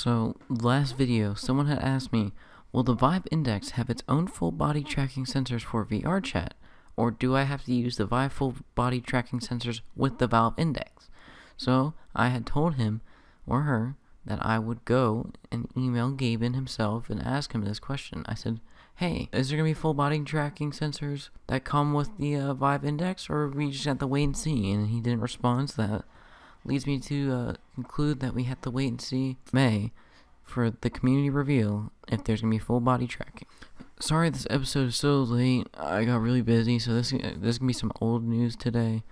So, last video, someone had asked me, will the Vive Index have its own full body tracking sensors for VR chat, or do I have to use the Vive full body tracking sensors with the Valve Index? So, I had told him, or her, that I would go and email Gaben himself and ask him this question. I said, hey, is there going to be full body tracking sensors that come with the Vive Index, or we just have to wait and see? And he didn't respond, so that leads me to conclude that we have to wait and see May for the community reveal if there's going to be full body tracking. Sorry this episode is so late. I got really busy, so this is going to be some old news today.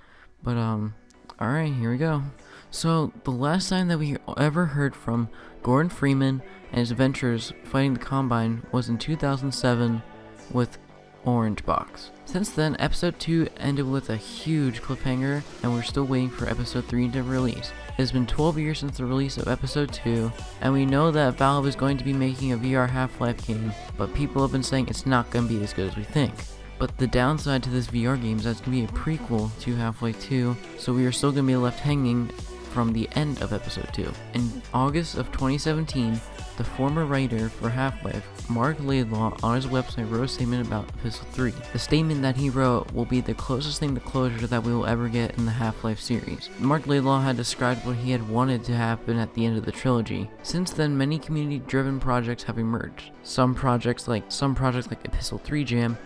But, alright, here we go. So, the last time that we ever heard from Gordon Freeman and his adventures fighting the Combine was in 2007 with Orange Box. Since then, episode 2 ended with a huge cliffhanger, and we're still waiting for episode 3 to release. It has been 12 years since the release of episode 2, and we know that Valve is going to be making a VR Half-Life game, but people have been saying it's not going to be as good as we think. But the downside to this VR game is that it's going to be a prequel to Half-Life 2, so we are still going to be left hanging from the end of episode 2. In August of 2017, the former writer for Half-Life, Mark Laidlaw, on his website wrote a statement about Episode 3. The statement that he wrote will be the closest thing to closure that we will ever get in the Half-Life series. Mark Laidlaw had described what he had wanted to happen at the end of the trilogy. Since then, many community-driven projects have emerged. Some projects like Episode 3 Jam,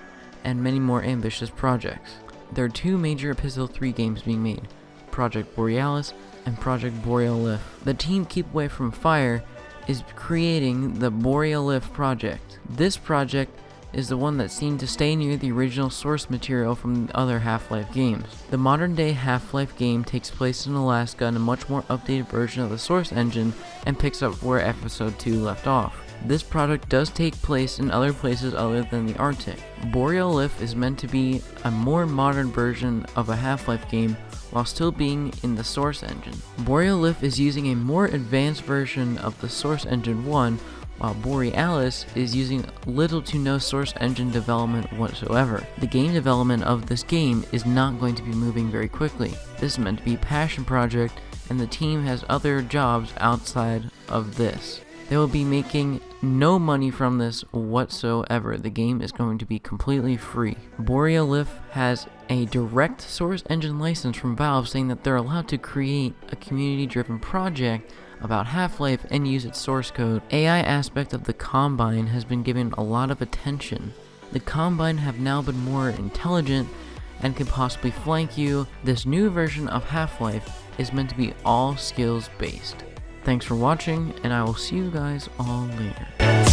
and many more ambitious projects. There are two major Episode 3 games being made, Project Borealis and Project Boreal-Alpyh. The team Keep Away From Fire is creating the Boreal-Alpyh project. This project is the one that seemed to stay near the original source material from the other Half-Life games. The modern-day Half-Life game takes place in Alaska in a much more updated version of the source engine and picks up where Episode 2 left off. This project does take place in other places other than the Arctic. Boreal-Alpyh is meant to be a more modern version of a Half-Life game while still being in the source engine. Boreal-Alpyh is using a more advanced version of the source engine 1, while Borealis is using little to no source engine development whatsoever. The game development of this game is not going to be moving very quickly. This is meant to be a passion project, and the team has other jobs outside of this. They will be making no money from this whatsoever. The game is going to be completely free. Boreal-Alpyh has a direct source engine license from Valve saying that they're allowed to create a community-driven project about Half-Life and use its source code. AI aspect of the Combine has been given a lot of attention. The Combine have now been more intelligent and can possibly flank you. This new version of Half-Life is meant to be all skills based. Thanks for watching, and I will see you guys all later.